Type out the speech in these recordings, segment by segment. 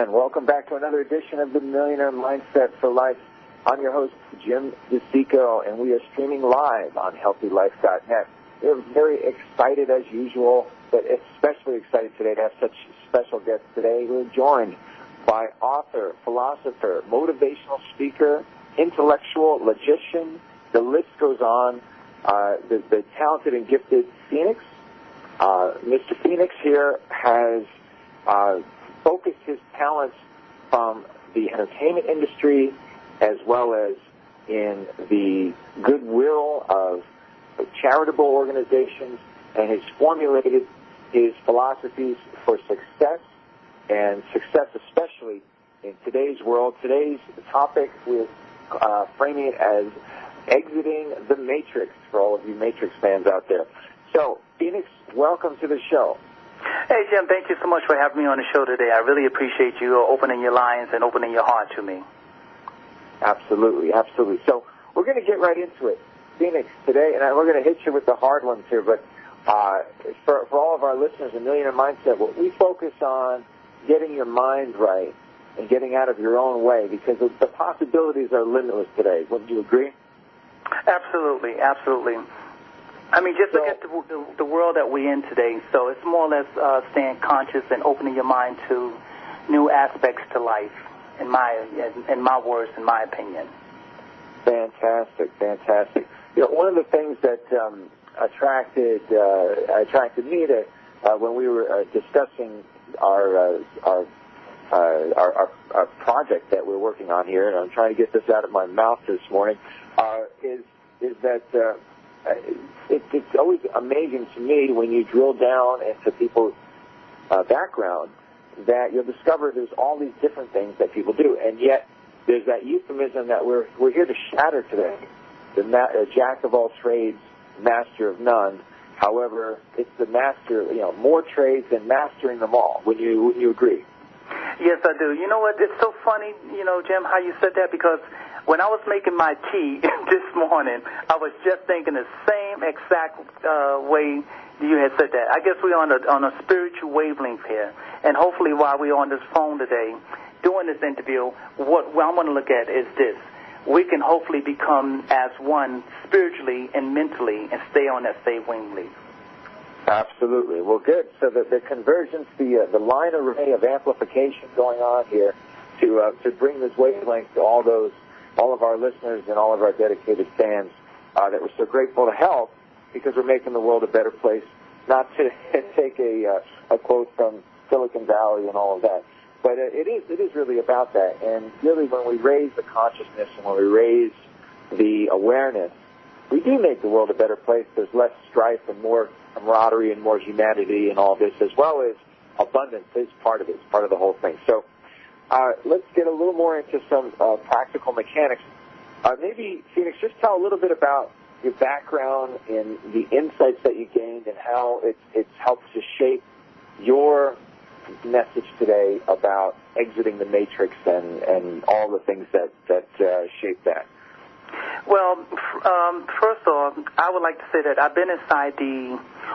And welcome back to another edition of the Millionaire Mindset for Life. I'm your host, Jim DeCicco, and we are streaming live on HealthyLife.net. We're very excited as usual, but especially excited today to have such special guests today. We're joined by author, philosopher, motivational speaker, intellectual logician. The list goes on. The talented and gifted Phoenix. Mr. Phoenix here has focused his talents from the entertainment industry as well as in the goodwill of charitable organizations, and has formulated his philosophies for success, and success especially in today's world. Today's topic is framing it as exiting the Matrix for all of you Matrix fans out there. So, Phoenix, welcome to the show. Hey, Jim, thank you so much for having me on the show today. I really appreciate you opening your lines and opening your heart to me. Absolutely, absolutely. So we're going to get right into it. Phoenix, today, and we're going to hit you with the hard ones here, but for all of our listeners in Millionaire Mindset, we focus on getting your mind right and getting out of your own way, because the possibilities are limitless today. Wouldn't you agree? Absolutely, absolutely. I mean, just look at the world that we're in today. So it's more or less staying conscious and opening your mind to new aspects to life, in my words, in my opinion. Fantastic, fantastic. You know, one of the things that attracted me to when we were discussing our project that we're working on here, and I'm trying to get this out of my mouth this morning, is that it's always amazing to me when you drill down into people's background that you'll discover there's all these different things that people do, and yet there's that euphemism that we're here to shatter today. The jack of all trades, master of none. However, it's the master, more trades than mastering them all. Would you agree? Yes, I do. You know what? It's so funny, Jim, how you said that, because when I was making my tea this morning, I was just thinking the same exact way you had said that. I guess we're on a spiritual wavelength here, and hopefully while we're on this phone today doing this interview, what I want to look at is this. We can hopefully become as one spiritually and mentally and stay on that same wavelength. Absolutely. Well, good. So the convergence, the line array of amplification going on here to bring this wavelength to all of our listeners and all of our dedicated fans that we're so grateful to help, because we're making the world a better place. Not to take a quote from Silicon Valley and all of that, but it is really about that. And really, when we raise the consciousness and when we raise the awareness, we do make the world a better place. There's less strife and more camaraderie and more humanity and all this, as well as abundance is part of it. It's part of the whole thing. So let's get a little more into some practical mechanics. Maybe, Phoenix, just tell a little bit about your background and the insights that you gained and how it's helped to shape your message today about exiting the matrix and all the things that shape that. Well, first off, I would like to say that I've been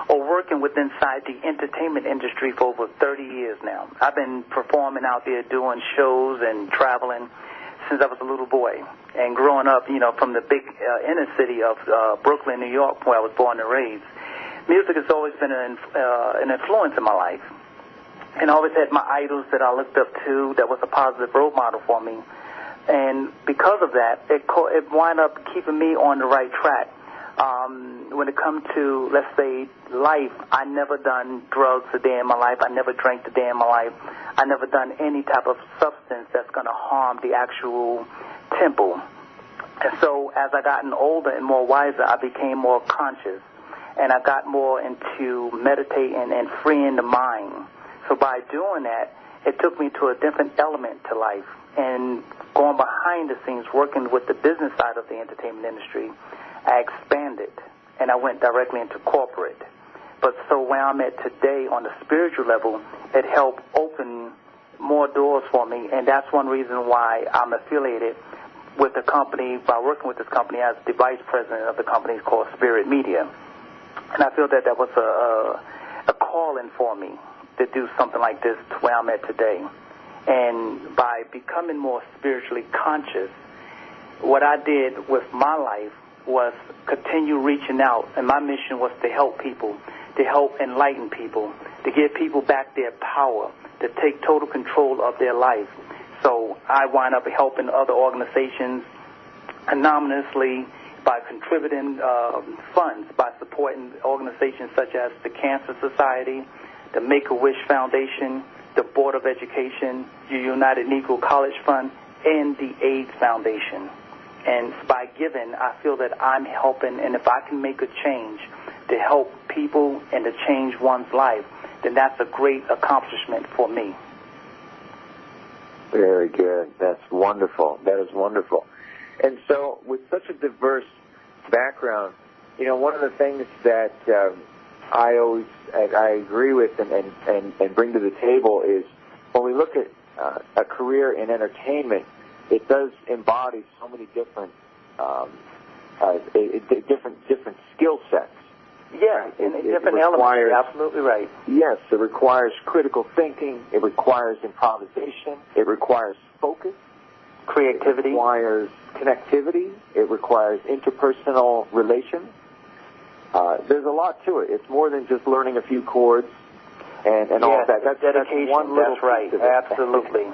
working inside the entertainment industry for over 30 years now. I've been performing out there, doing shows and traveling since I was a little boy. And growing up, from the big inner city of Brooklyn, New York, where I was born and raised, music has always been an influence in my life. And I always had my idols that I looked up to that was a positive role model for me. And because of that, it wound up keeping me on the right track. When it comes to, let's say, life, I never done drugs a day in my life. I never drank a day in my life. I never done any type of substance that's going to harm the actual temple. And so as I gotten older and more wiser, I became more conscious. And I got more into meditating and freeing the mind. So by doing that, it took me to a different element to life. And going behind the scenes, working with the business side of the entertainment industry, I expanded, and I went directly into corporate. But so where I'm at today on the spiritual level, it helped open more doors for me, and that's one reason why I'm affiliated with the company, by working with this company as the vice president of the company called Spirit Media. And I feel that was a calling for me to do something like this to where I'm at today. And by becoming more spiritually conscious, what I did with my life was continue reaching out, and my mission was to help people, to help enlighten people, to give people back their power, to take total control of their life. So I wind up helping other organizations anonymously by contributing funds, by supporting organizations such as the Cancer Society, the Make-A-Wish Foundation, the Board of Education, the United Negro College Fund, and the AIDS Foundation. And by giving, I feel that I'm helping, and if I can make a change to help people and to change one's life, then that's a great accomplishment for me. Very good. That's wonderful. That is wonderful. And so with such a diverse background, you know, one of the things that I agree with and bring to the table is when we look at a career in entertainment, it does embody so many different different skill sets. Yeah, different elements. You're absolutely right. Yes, it requires critical thinking. It requires improvisation. It requires focus. Creativity. It requires connectivity. It requires interpersonal relations. There's a lot to it. It's more than just learning a few chords and all of that. That's dedication. That's one little that's right. Absolutely.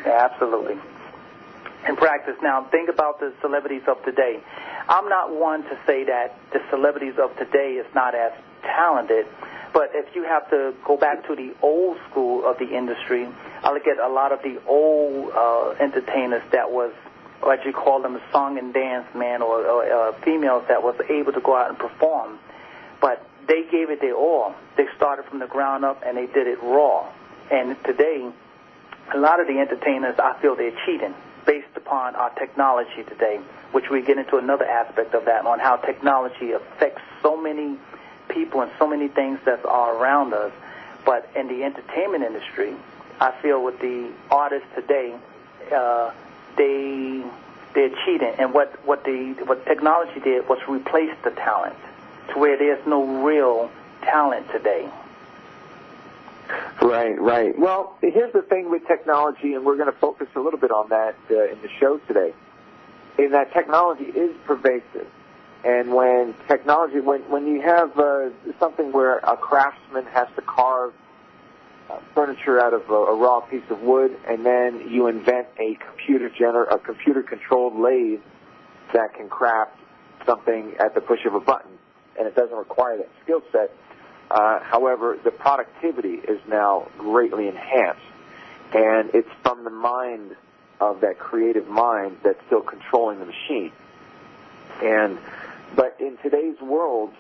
Absolutely. In practice now, think about the celebrities of today. I'm not one to say that the celebrities of today is not as talented, but if you have to go back to the old school of the industry, I look at a lot of the old entertainers that was, what you call them, song and dance man, or females that was able to go out and perform, but they gave it their all. They started from the ground up and they did it raw. And today, a lot of the entertainers, I feel they're cheating based upon our technology today, which we get into another aspect of that on how technology affects so many people and so many things that are around us. But in the entertainment industry, I feel with the artists today, they're cheating. And what technology did was replace the talent to where there's no real talent today. Right. Well, here's the thing with technology, and we're going to focus a little bit on that in the show today, is that technology is pervasive. And when technology, when you have something where a craftsman has to carve furniture out of a raw piece of wood, and then you invent a computer-controlled lathe that can craft something at the push of a button, and it doesn't require that skill set. However, the productivity is now greatly enhanced, and it's from the mind of that creative mind that's still controlling the machine. But in today's world,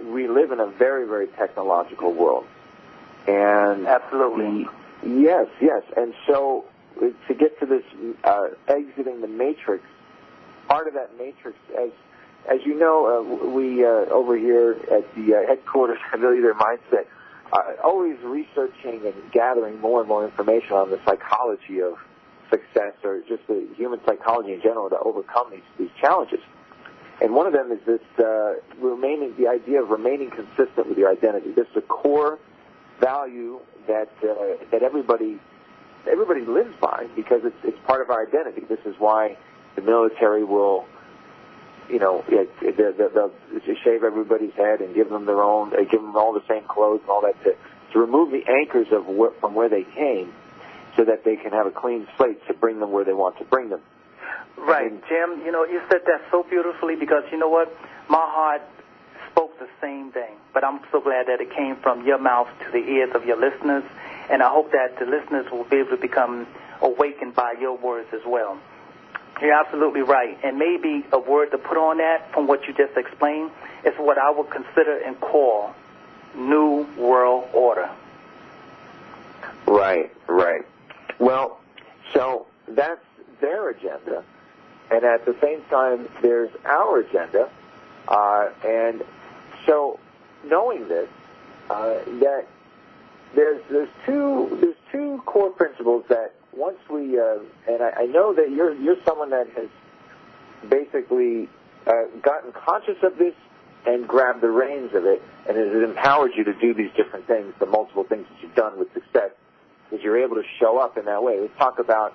we live in a very, very technological world. And absolutely. Yes. And so to get to this exiting the matrix, part of that matrix, as you know, we over here at the headquarters of Millionaire Mindset, always researching and gathering more and more information on the psychology of success, or just the human psychology in general, to overcome these challenges. And one of them is this the idea of remaining consistent with your identity. This is a core value that everybody lives by, because it's part of our identity. This is why the military will, they'll shave everybody's head and give them all the same clothes and all that to remove the anchors of from where they came, so that they can have a clean slate to bring them where they want to bring them. Right, Jim, you said that so beautifully, because you know what? My heart spoke the same thing, but I'm so glad that it came from your mouth to the ears of your listeners, and I hope that the listeners will be able to become awakened by your words as well. You're absolutely right, and maybe a word to put on that from what you just explained is what I would consider and call New World Order. Right. Well, so that's their agenda, and at the same time, there's our agenda, and so knowing this, that there's two core principles that once we and I know that you're someone that has basically gotten conscious of this and grabbed the reins of it, and it has empowered you to do these different things, the multiple things that you've done with success is you're able to show up in that way. Let's talk about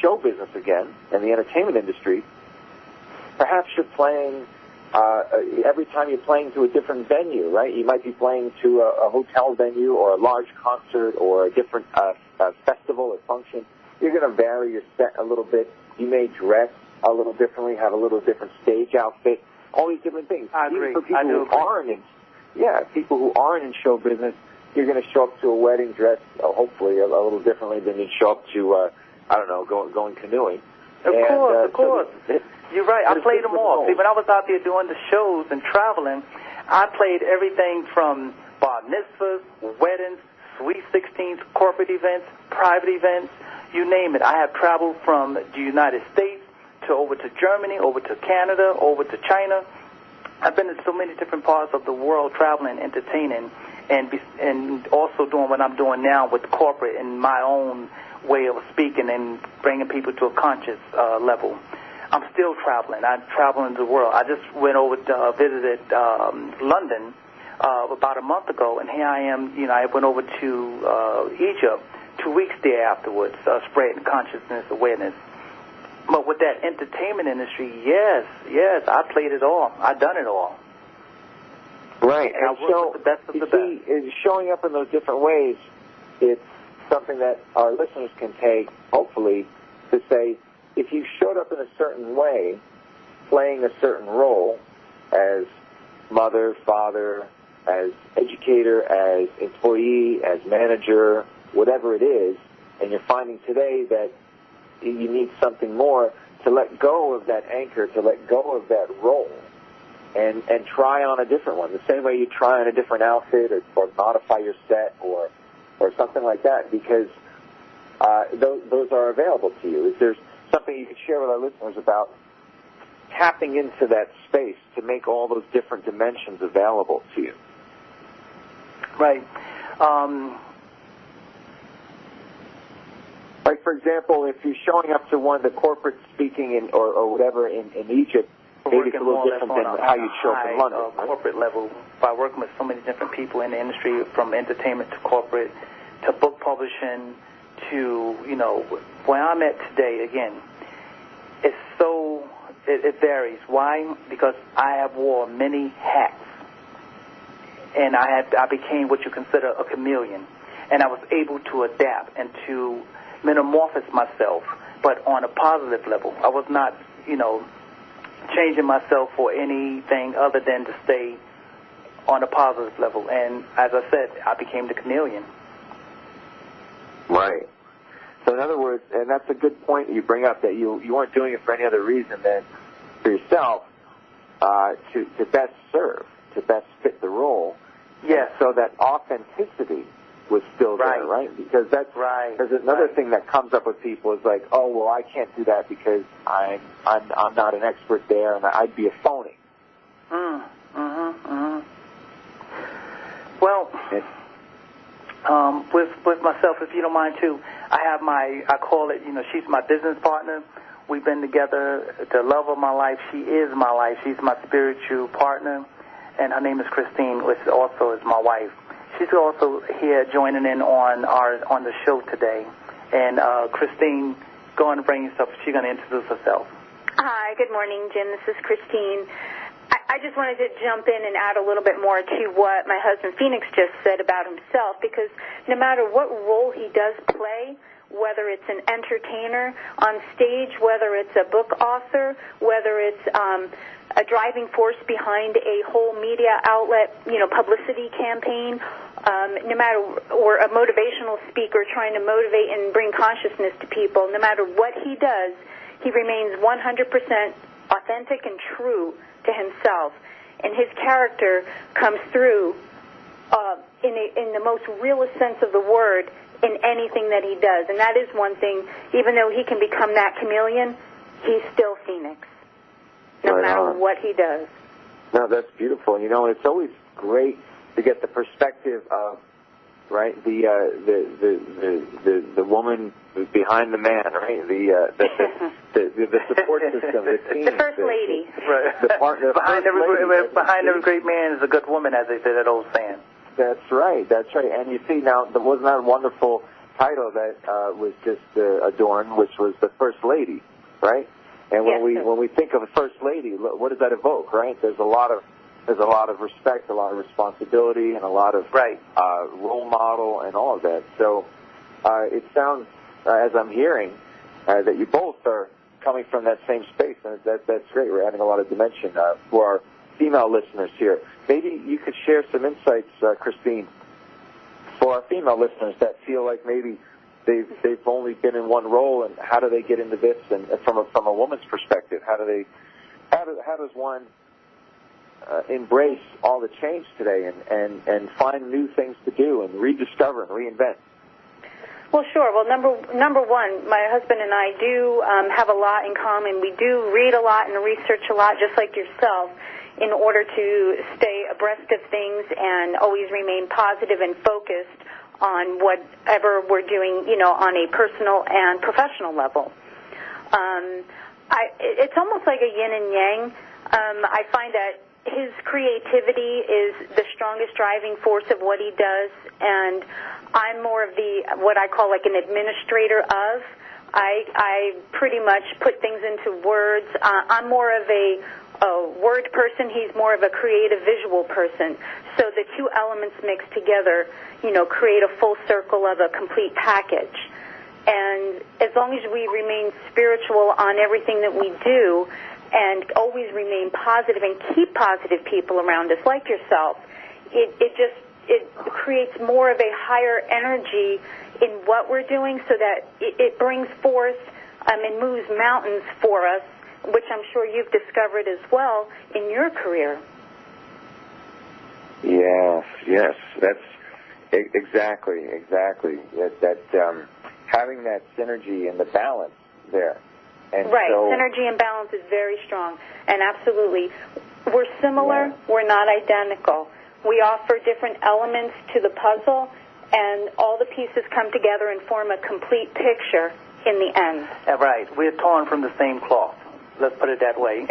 show business again and the entertainment industry. Perhaps you're playing, every time you're playing to a different venue, right? You might be playing to a hotel venue or a large concert or a different festival or function. You're going to vary your set a little bit. You may dress a little differently, have a little different stage outfit, all these different things. I agree. For people who aren't in show business, you're going to show up to a wedding dressed, hopefully, a little differently than you'd show up to, going canoeing. Of course. You're right. I played them all. See, when I was out there doing the shows and traveling, I played everything from bar mitzvahs, weddings, sweet 16s, corporate events, private events, you name it. I have traveled from the United States to over to Germany, over to Canada, over to China. I've been in so many different parts of the world traveling, entertaining, and also doing what I'm doing now with corporate in my own way of speaking and bringing people to a conscious level. I'm still traveling. I'm traveling the world. I just went over to visited London about a month ago, and here I am. I went over to Egypt 2 weeks there afterwards, spreading consciousness, awareness. But with that entertainment industry, yes, I played it all. I've done it all. Right. And I work with the best of the best. Showing up in those different ways, it's something that our listeners can take, hopefully, to say, if you showed up in a certain way, playing a certain role as mother, father, as educator, as employee, as manager, whatever it is, and you're finding today that you need something more, to let go of that anchor, to let go of that role, and try on a different one. The same way you try on a different outfit or modify your set or something like that, because those are available to you. If there's something you could share with our listeners about tapping into that space to make all those different dimensions available to you. Right. Like, for example, if you're showing up to one of the corporate speaking or whatever in Egypt, maybe it's a little different than how you'd show up in London. Right? Corporate level, by working with so many different people in the industry, from entertainment to corporate to book publishing to, where I'm at today, again, it varies. Why? Because I have worn many hats, and I became what you consider a chameleon, and I was able to adapt and to metamorphose myself, but on a positive level. I was not, changing myself for anything other than to stay on a positive level, and as I said, I became the chameleon. Right. So in other words, and that's a good point that you bring up, that you weren't doing it for any other reason than for yourself, to best serve, to best fit the role. Yes. So that authenticity was still there, right? Because that's right. There's another thing that comes up with people is like, oh, well, I can't do that because I'm not an expert there, and I'd be a phony. Well, with myself, if you don't mind too, I call it, she's my business partner. We've been together, the love of my life. She is my life. She's my spiritual partner, and her name is Kristine, which also is my wife. She's also here joining in on the show today. And Kristine, go on and bring yourself. She's going to introduce herself. Hi, good morning, Jim. This is Kristine. I just wanted to jump in and add a little bit more to what my husband Phoenix just said about himself, because no matter what role he does play, whether it's an entertainer on stage, whether it's a book author, whether it's a driving force behind a whole media outlet, publicity campaign, no matter, or a motivational speaker trying to motivate and bring consciousness to people, no matter what he does, he remains 100% authentic and true to himself, and his character comes through in the most realist sense of the word in anything that he does. And that is one thing, even though he can become that chameleon, he's still Phoenix, no matter what he does. No, that's beautiful. It's always great to get the perspective of, right, the woman behind the man, right, the support system, the team, the first lady, right. The partner. Behind every great man is a good woman, as they say that old saying. That's right. And you see now, wasn't that wonderful title that was just adorned, which was the First Lady, right? And when we think of a First Lady, what does that evoke, right? There's a lot of respect, a lot of responsibility, and a lot of role model and all of that. So it sounds, as I'm hearing, that you both are coming from that same space, and that's great. We're adding a lot of dimension for our female listeners here. Maybe you could share some insights, Kristine, for our female listeners that feel like maybe they've only been in one role, and how do they get into this? And from a woman's perspective, how does one embrace all the change today and find new things to do and rediscover and reinvent? Well, sure. Well, number one, my husband and I do have a lot in common. We do read a lot and research a lot, just like yourself, in order to stay abreast of things and always remain positive and focused on whatever we're doing, on a personal and professional level. It's almost like a yin and yang. I find that his creativity is the strongest driving force of what he does, and I'm more of what I call like an administrator of. I pretty much put things into words. I'm more of a word person. He's more of a creative visual person. So the two elements mixed together, create a full circle of a complete package. And as long as we remain spiritual on everything that we do and always remain positive and keep positive people around us, like yourself, it creates more of a higher energy in what we're doing, so that it brings forth and moves mountains for us, which I'm sure you've discovered as well in your career. Yes, that's exactly. That having that synergy and the balance there. And right, so, synergy and balance is very strong, and absolutely. We're similar, we're not identical. We offer different elements to the puzzle, and all the pieces come together and form a complete picture in the end. Right. We're torn from the same cloth. Let's put it that way.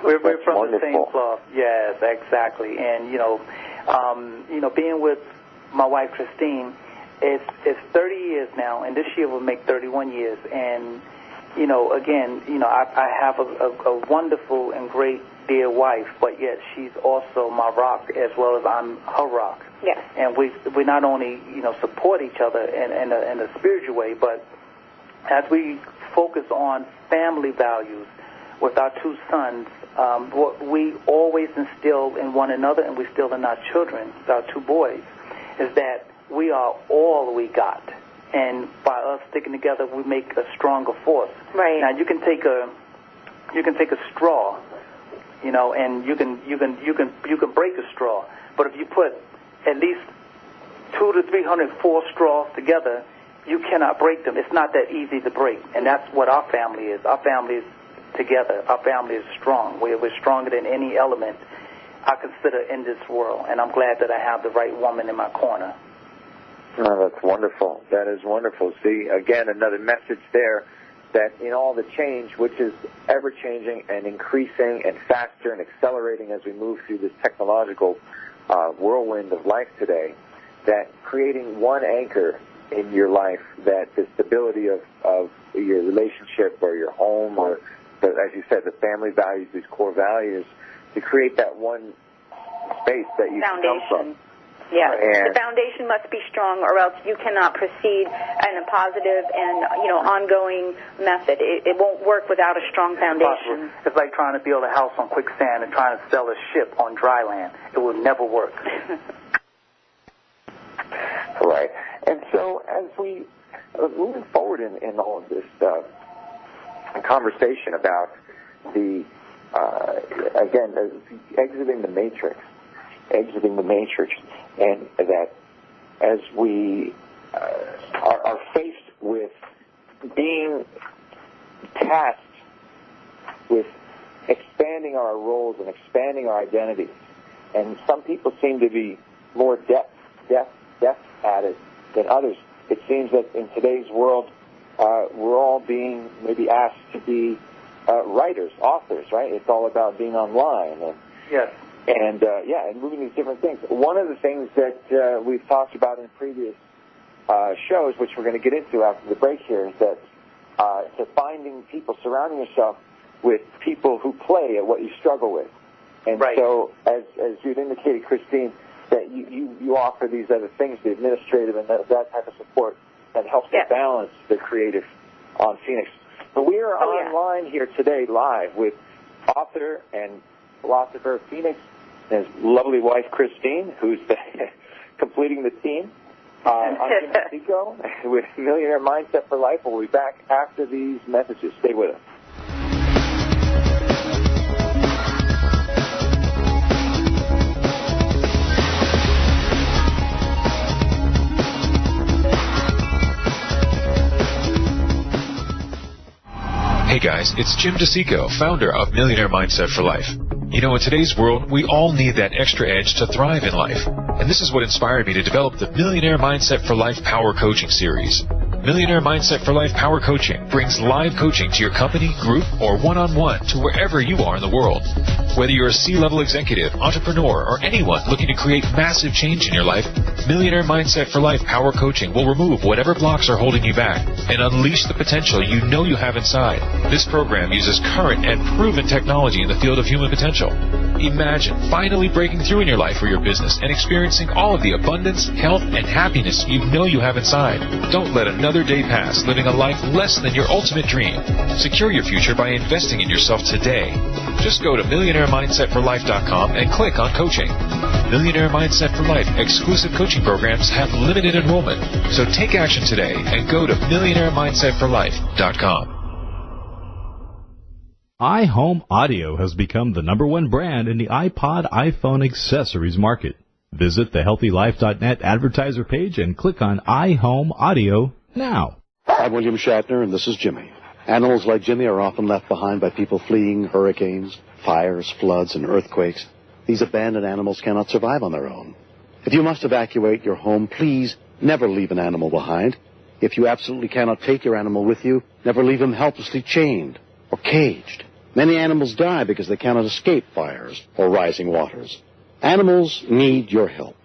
we're from wonderful. The same cloth. Yes, exactly. And, being with my wife, Kristine, it's 30 years now, and this year will make 31 years. And, I have a wonderful and great dear wife, but yet she's also my rock as well as I'm her rock. Yes. And we not only, support each other in a spiritual way, but as we focus on family values with our two sons, what we always instill in one another, and we instill in our children, our two boys, is that we are all we got. And by us sticking together, we make a stronger force. Right. Now you can take a straw, and you can break a straw. But if you put at least 200 to 304 straws together, you cannot break them. It's not that easy to break, and that's what our family is. Our family is together. Our family is strong. We're stronger than any element I consider in this world, and I'm glad that I have the right woman in my corner. Oh, that's wonderful. That is wonderful. See, again, another message there that in all the change, which is ever-changing and increasing and faster and accelerating as we move through this technological whirlwind of life today, that creating one anchor in your life, that the stability of your relationship or your home or, as you said, the family values, these core values, to create that one space that you can come from. Yeah, the foundation must be strong, or else you cannot proceed in a positive and ongoing method. It won't work without a strong foundation. It's like trying to build a house on quicksand and trying to sail a ship on dry land. It will never work. Right. And so as we moving forward in all of this conversation about the exiting the matrix, and that as we are faced with being tasked with expanding our roles and expanding our identities, and some people seem to be more depth at it than others. It seems that in today's world, we're all being maybe asked to be writers, authors, right? It's all about being online. And, yes. And, and moving these different things. One of the things that we've talked about in previous shows, which we're going to get into after the break here, is that to finding people, surrounding yourself with people who play at what you struggle with. And so, as you'd indicated, Kristine, that you offer these other things, the administrative and that type of support that helps to balance the creative on Phoenix. But we are online here today live with author and philosopher Phoenix and his lovely wife, Kristine, who's completing the team. I'm Jim DeCicco with Millionaire Mindset for Life. We'll be back after these messages. Stay with us. Hey guys, it's Jim DeCicco, founder of Millionaire Mindset for Life. You know, in today's world, we all need that extra edge to thrive in life. And this is what inspired me to develop the Millionaire Mindset for Life Power Coaching Series. Millionaire Mindset for Life Power Coaching brings live coaching to your company, group, or one-on-one to wherever you are in the world. Whether you're a C-level executive, entrepreneur, or anyone looking to create massive change in your life, Millionaire Mindset for Life Power Coaching will remove whatever blocks are holding you back and unleash the potential you know you have inside. This program uses current and proven technology in the field of human potential. Imagine finally breaking through in your life or your business and experiencing all of the abundance, health, and happiness you know you have inside. Don't let another day pass living a life less than your ultimate dream. Secure your future by investing in yourself today. Just go to MillionaireMindsetForLife.com and click on coaching. Millionaire Mindset for Life exclusive coaching programs have limited enrollment, so take action today and go to MillionaireMindsetForLife.com. iHome Audio has become the #1 brand in the iPod, iPhone accessories market. Visit the HealthyLife.net advertiser page and click on iHome Audio now. I'm William Shatner, and this is Jimmy. Animals like Jimmy are often left behind by people fleeing hurricanes, fires, floods, and earthquakes. These abandoned animals cannot survive on their own. If you must evacuate your home, please never leave an animal behind. If you absolutely cannot take your animal with you, never leave him helplessly chained or caged. Many animals die because they cannot escape fires or rising waters. Animals need your help.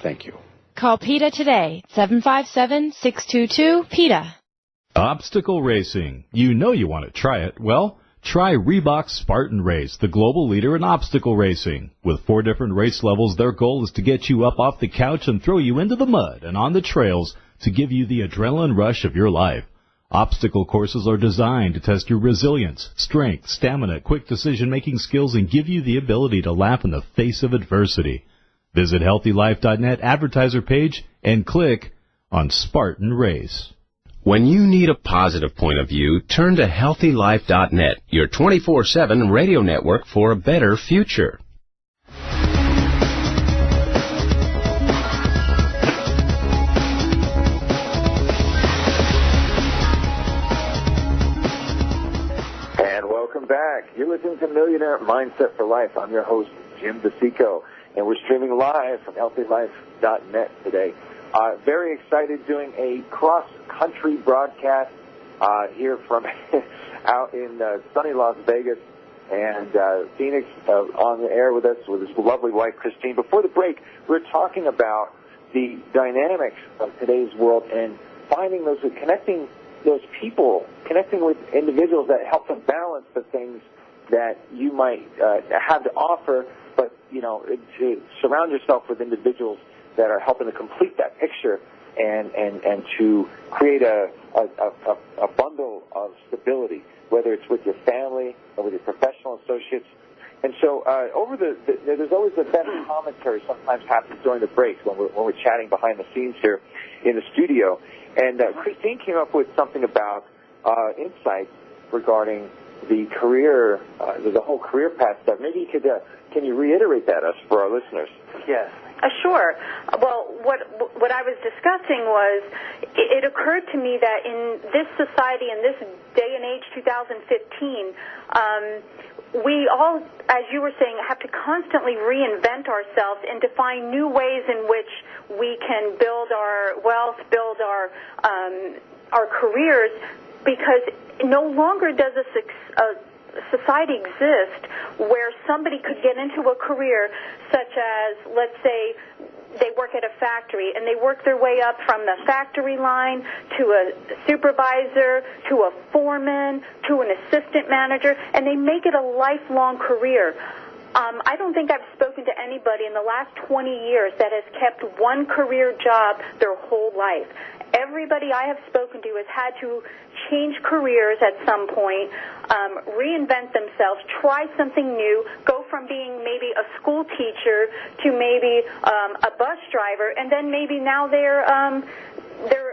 Thank you. Call PETA today, 757-622-PETA. Obstacle racing. You know you want to try it. Well, try Reebok's Spartan Race, the global leader in obstacle racing. With 4 different race levels, their goal is to get you up off the couch and throw you into the mud and on the trails to give you the adrenaline rush of your life. Obstacle courses are designed to test your resilience, strength, stamina, quick decision-making skills, and give you the ability to laugh in the face of adversity. Visit HealthyLife.net advertiser page and click on Spartan Race. When you need a positive point of view, turn to HealthyLife.net, your 24/7 radio network for a better future. Back. You're listening to Millionaire Mindset for Life. I'm your host, Jim DeCicco, and we're streaming live from HealthyLife.net today. Very excited doing a cross-country broadcast here from out in sunny Las Vegas, and Phoenix on the air with us with his lovely wife, Kristine. Before the break, we were talking about the dynamics of today's world and finding those, connecting those people, connecting with individuals that help to balance the things that you might have to offer, but, you know, to surround yourself with individuals that are helping to complete that picture and to create a bundle of stability, whether it's with your family or with your professional associates. And so there's always the best commentary sometimes happens during the breaks when we're chatting behind the scenes here in the studio. And Kristine came up with something about insights regarding the career, the whole career path stuff. Maybe you could, can you reiterate that for our listeners? Yes. Sure. Well, what I was discussing was it occurred to me that in this society, in this day and age, 2015, we all, as you were saying, have to constantly reinvent ourselves and to find new ways in which we can build our wealth, build our careers, because no longer does a society exist where somebody could get into a career such as, let's say, they work at a factory, and they work their way up from the factory line to a supervisor, to a foreman, to an assistant manager, and they make it a lifelong career. I don't think I've spoken to anybody in the last 20 years that has kept one career job their whole life. Everybody I have spoken to has had to change careers at some point, reinvent themselves, try something new, go from being maybe a school teacher to maybe a bus driver, and then maybe now they're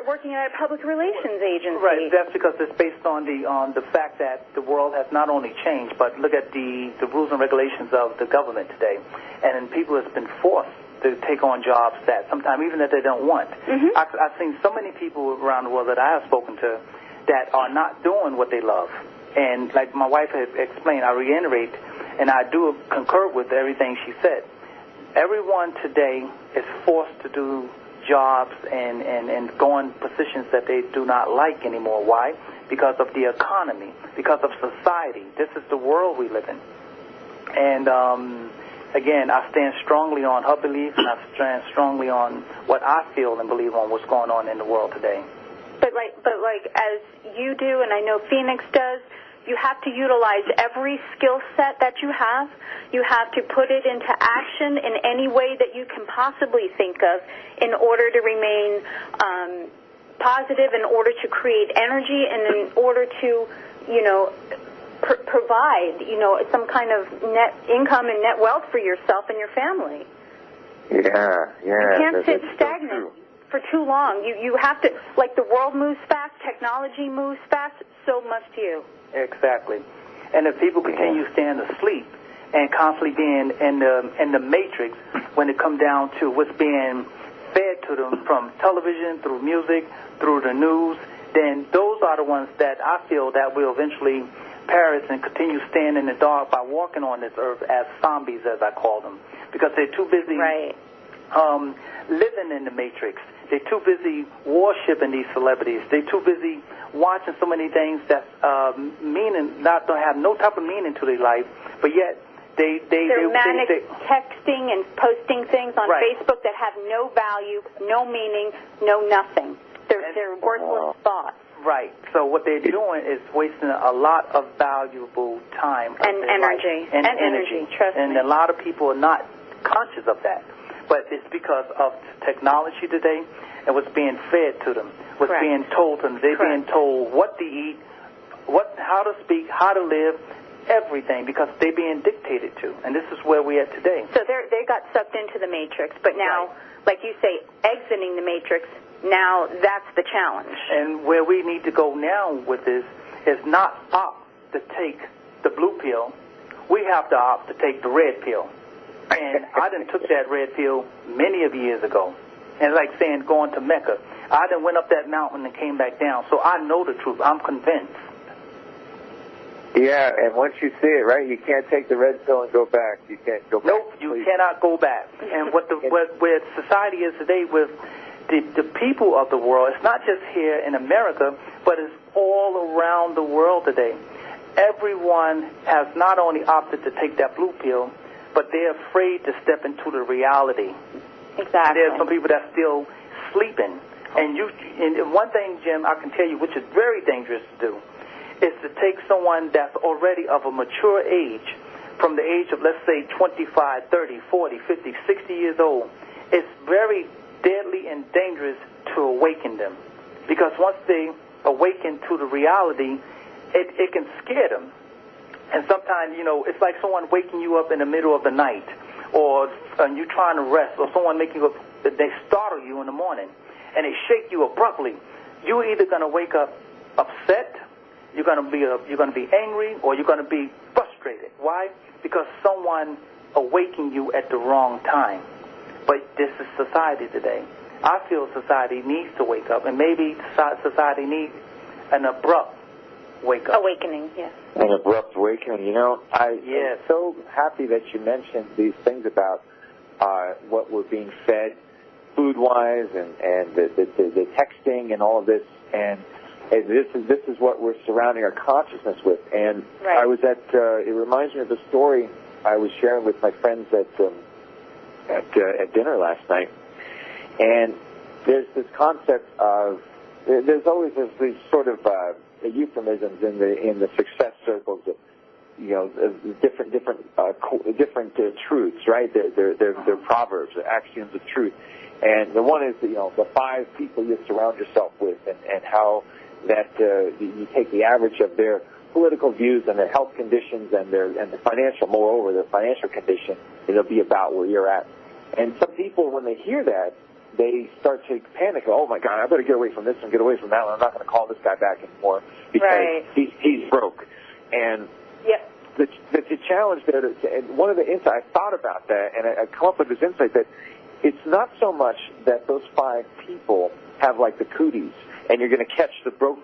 working at a public relations agency. Right. That's because it's based on the fact that the world has not only changed, but look at the rules and regulations of the government today, and people have been forced to take on jobs that sometimes even that they don't want. Mm-hmm. I've seen so many people around the world that I have spoken to that are not doing what they love. And like my wife has explained, I reiterate, and I do concur with everything she said. Everyone today is forced to do jobs and go in positions that they do not like anymore. Why? Because of the economy, because of society. This is the world we live in. And again, I stand strongly on her beliefs, and I stand strongly on what I feel and believe on what's going on in the world today. But like as you do, and I know Phoenix does, you have to utilize every skill set that you have. You have to put it into action in any way that you can possibly think of in order to remain positive, in order to create energy, and in order to, provide, some kind of net income and net wealth for yourself and your family. Yeah. You can't sit stagnant so for too long. You have to, like the world moves fast, technology moves fast, so must you. Exactly. And if people continue staying asleep and constantly being in the matrix when it comes down to what's being fed to them from television, through music, through the news, then those are the ones that I feel that will eventually perish and continue staying in the dark by walking on this earth as zombies, as I call them, because they're too busy living in the matrix. They're too busy worshiping these celebrities. They're too busy watching so many things that don't have no type of meaning to their life, but yet they're texting and posting things on Facebook that have no value, no meaning, no nothing. They're worthless thoughts. Right. So what they're doing is wasting a lot of valuable time and energy. And energy. Trust me. And a lot of people are not conscious of that. But it's because of technology today and what's being fed to them, what's being told to them. They're being told what to eat, how to speak, how to live, everything, because they're being dictated to. And this is where we're at today. So they got sucked into the matrix, but now, like you say, exiting the matrix, now that's the challenge. And where we need to go now with this is not opt to take the blue pill. We have to opt to take the red pill. And I done took that red pill many of years ago. And like saying going to Mecca. I done went up that mountain and came back down. So I know the truth. I'm convinced. Yeah, and once you see it, right, you can't take the red pill and go back. You can't go back. Nope, you cannot go back. And where society is today with the people of the world, it's not just here in America, but it's all around the world today. Everyone has not only opted to take that blue pill, but they're afraid to step into the reality. Exactly. There's some people that's still sleeping. And one thing, Jim, I can tell you, which is very dangerous to do, is to take someone that's already of a mature age, from the age of, let's say, 25, 30, 40, 50, 60 years old. It's very deadly and dangerous to awaken them. Because once they awaken to the reality, it can scare them. And sometimes, it's like someone waking you up in the middle of the night, or you trying to rest, or someone making you up, they startle you in the morning, and they shake you abruptly. You're either going to wake up upset, you're going to be angry, or you're going to be frustrated. Why? Because someone awakened you at the wrong time. But this is society today. I feel society needs to wake up, and maybe society needs an abrupt wake up. Awakening, yes. An abrupt awakening. I'm so happy that you mentioned these things about what we're being fed food-wise and the texting and all of this. And this is what we're surrounding our consciousness with. And I was it reminds me of the story I was sharing with my friends at dinner last night. And there's this concept of, there's always these sort of euphemisms in the success circles of, different truths, right? They're proverbs, they're axioms of truth. And the one is, the 5 people you surround yourself with, and how that you take the average of their political views and their health conditions and the financial, moreover, their financial condition, it'll be about where you're at. And some people, when they hear that, they start to panic. Oh my God, I better get away from this and get away from that one. I'm not going to call this guy back anymore because he's broke. And the challenge there, and one of the insights, I thought about that, and I come up with this insight that it's not so much that those 5 people have like the cooties, and you're going to catch the broke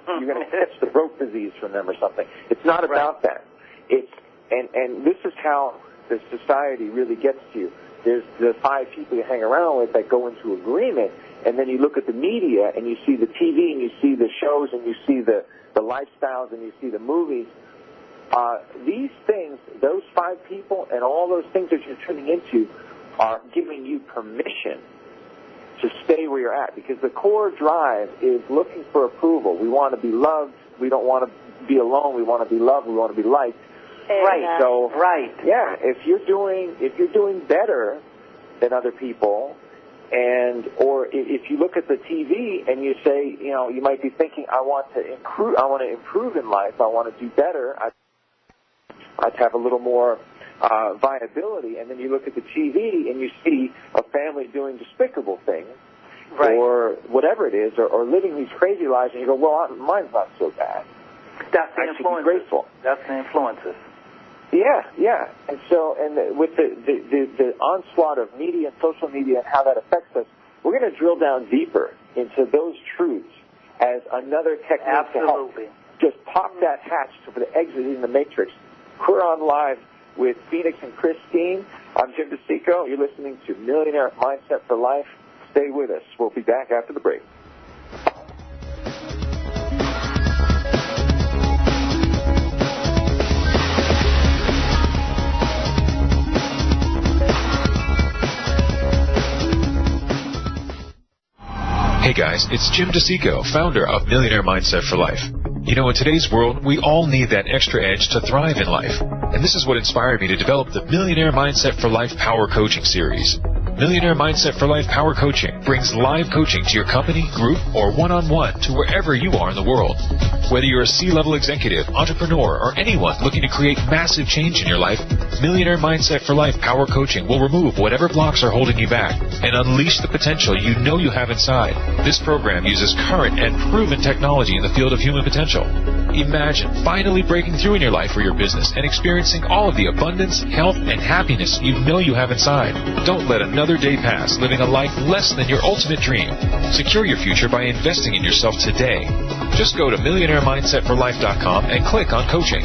disease from them or something. It's not about that. It's and this is how the society really gets to you. There's the 5 people you hang around with that go into agreement, and then you look at the media and you see the TV and you see the shows and you see the lifestyles and you see the movies. These things, those 5 people and all those things that you're tuning into are giving you permission to stay where you're at, because the core drive is looking for approval. We want to be loved. We don't want to be alone. We want to be loved. We want to be liked. Right. So, yeah, if you're doing better than other people, or if you look at the TV and you say, you might be thinking, I want to improve in life. I want to do better. I'd have a little more viability, and then you look at the TV and you see a family doing despicable things, or whatever it is, or living these crazy lives, and you go, well, mine's not so bad. That's the influences. Grateful. That's the influences. Yeah. And so, with the onslaught of media and social media and how that affects us, we're going to drill down deeper into those truths as another technique to help just pop that hatch for the exit in the matrix. We're on live with Phoenix and Kristine. I'm Jim DeCicco. You're listening to Millionaire Mindset for Life. Stay with us. We'll be back after the break. Hey guys, it's Jim DeCicco, founder of Millionaire Mindset for Life. In today's world, we all need that extra edge to thrive in life. And this is what inspired me to develop the Millionaire Mindset for Life Power Coaching Series. Millionaire Mindset for Life Power Coaching brings live coaching to your company, group, or one-on-one to wherever you are in the world. Whether you're a C-level executive, entrepreneur, or anyone looking to create massive change in your life, Millionaire Mindset for Life Power Coaching will remove whatever blocks are holding you back and unleash the potential you know you have inside. This program uses current and proven technology in the field of human potential. Imagine finally breaking through in your life or your business and experiencing all of the abundance, health, and happiness you know you have inside. Don't let another day pass living a life less than your ultimate dream. Secure your future by investing in yourself today. Just go to MillionaireMindsetForLife.com and click on coaching.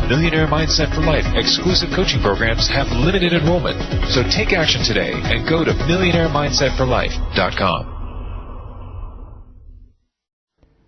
Millionaire Mindset for Life exclusive coaching programs have limited enrollment, so take action today and go to MillionaireMindsetForLife.com.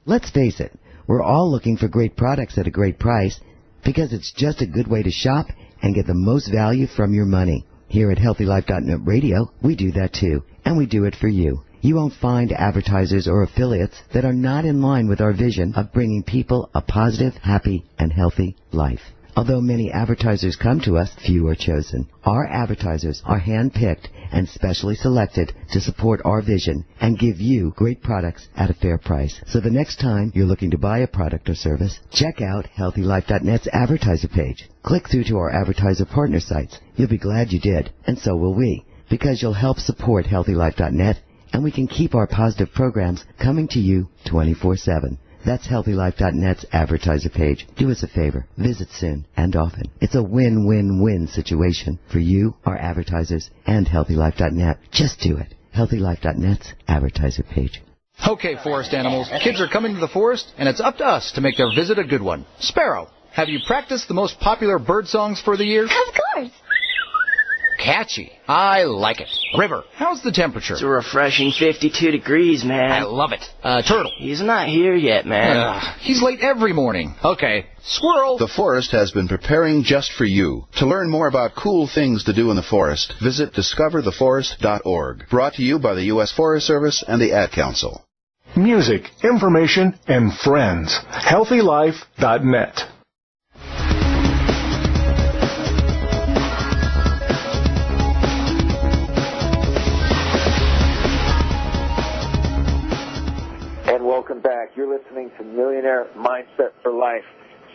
Let's face it, we're all looking for great products at a great price because it's just a good way to shop and get the most value from your money. Here at HealthyLife.net Radio, we do that too, and we do it for you. You won't find advertisers or affiliates that are not in line with our vision of bringing people a positive, happy, and healthy life. Although many advertisers come to us, few are chosen. Our advertisers are hand-picked and specially selected to support our vision and give you great products at a fair price. So the next time you're looking to buy a product or service, check out HealthyLife.net's advertiser page. Click through to our advertiser partner sites. You'll be glad you did, and so will we, because you'll help support HealthyLife.net, and we can keep our positive programs coming to you 24/7. That's HealthyLife.net's advertiser page. Do us a favor. Visit soon and often. It's a win-win-win situation for you, our advertisers, and HealthyLife.net. Just do it. HealthyLife.net's advertiser page. Okay, forest animals. Kids are coming to the forest, and it's up to us to make their visit a good one. Sparrow, have you practiced the most popular bird songs for the year? Of course. Catchy. I like it. River, how's the temperature? It's a refreshing 52 degrees, man. I love it. Turtle. He's not here yet, man. He's late every morning. Okay. Squirrel. The forest has been preparing just for you. To learn more about cool things to do in the forest, visit discovertheforest.org. Brought to you by the U.S. Forest Service and the Ad Council. Music, information, and friends. HealthyLife.net. And welcome back. You're listening to Millionaire Mindset for Life.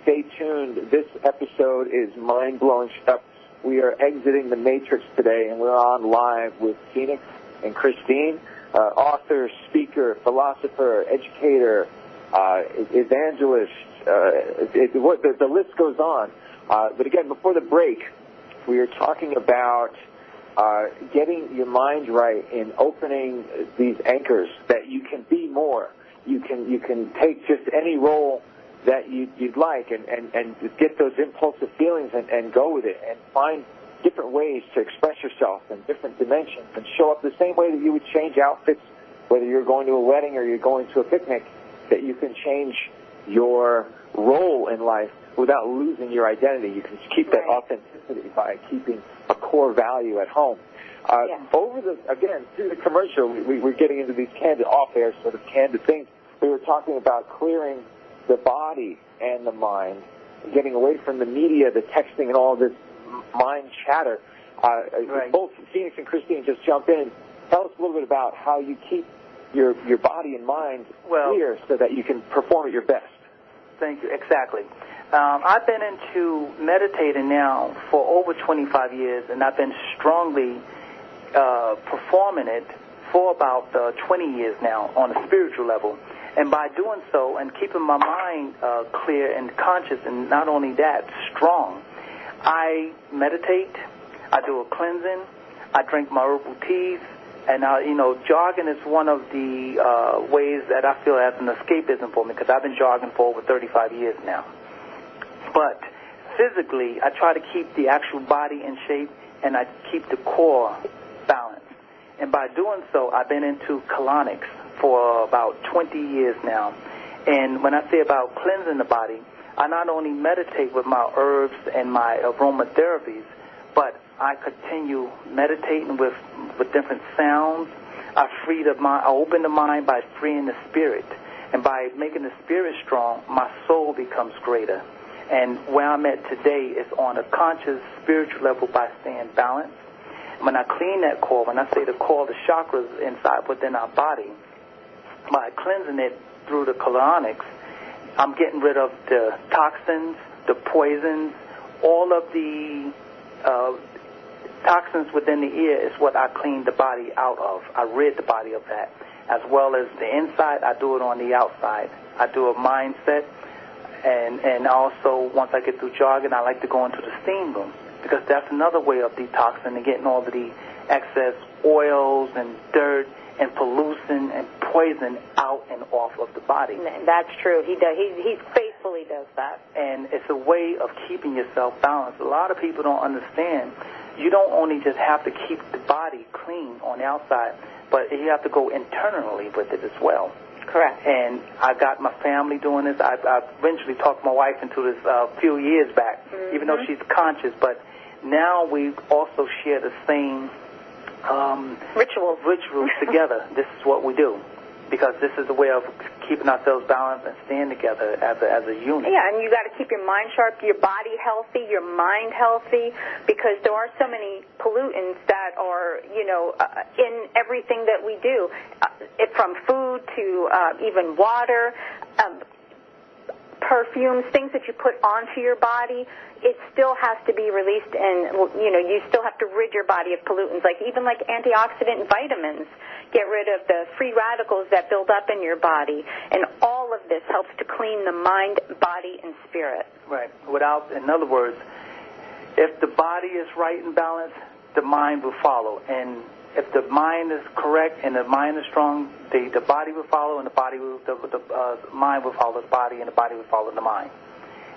Stay tuned. This episode is mind-blowing stuff. We are exiting the Matrix today, and we're on live with Phoenix and Kristine, author, speaker, philosopher, educator, evangelist. The list goes on. But again, before the break, we are talking about getting your mind right in opening these anchors that you can be more. You can take just any role that you'd like and get those impulsive feelings and go with it and find different ways to express yourself in different dimensions and show up the same way that you would change outfits, whether you're going to a wedding or you're going to a picnic, that you can change your role in life without losing your identity. You can keep that authenticity by keeping a core value at home. Through the commercial, we're getting into these candid, off-air sort of candid things. We were talking about clearing the body and the mind, getting away from the media, the texting, and all this mind chatter. Both Phoenix and Kristine just jump in. Tell us a little bit about how you keep your body and mind clear so that you can perform at your best. Thank you. Exactly. I've been into meditating now for over 25 years, and I've been strongly performing it for about 20 years now on a spiritual level. And by doing so and keeping my mind clear and conscious, and not only that, strong, I meditate, I do a cleansing, I drink my herbal teas, and jogging is one of the ways that I feel as an escapism for me, because I've been jogging for over 35 years now. But physically, I try to keep the actual body in shape, and I keep the core balanced. And by doing so, I've been into colonics for about 20 years now. And when I say about cleansing the body, I not only meditate with my herbs and my aromatherapies, but I continue meditating with different sounds. I open the mind by freeing the spirit. And by making the spirit strong, my soul becomes greater. And where I'm at today is on a conscious spiritual level by staying balanced. When I clean that core, when I say the core, the chakras inside within our body, by cleansing it through the colonics, I'm getting rid of the toxins, the poisons, all of the toxins within the ear is what I clean the body out of. I rid the body of that. As well as the inside, I do it on the outside. I do a mindset, and also once I get through jogging, I like to go into the steam room, because that's another way of detoxing and getting all of the excess oils and dirt and pollution and poison out and off of the body. That's true. He does. He faithfully does that. And it's a way of keeping yourself balanced. A lot of people don't understand. You don't only just have to keep the body clean on the outside, but you have to go internally with it as well. Correct. And I got my family doing this. I eventually talked my wife into this a few years back, even though she's conscious. But now we also share the same rituals together. This is what we do, because this is a way of keeping ourselves balanced and staying together as a unit. Yeah, and you got to keep your mind sharp, your body healthy, your mind healthy, because there are so many pollutants that are, in everything that we do, from food to even water, perfumes, things that you put onto your body. It still has to be released, and you still have to rid your body of pollutants, like antioxidant vitamins. Get rid of the free radicals that build up in your body, and all of this helps to clean the mind, body, and spirit. Right. In other words, if the body is right and balanced, the mind will follow, and if the mind is correct and the mind is strong, the body will follow, and the mind will follow the body, and the body will follow the mind.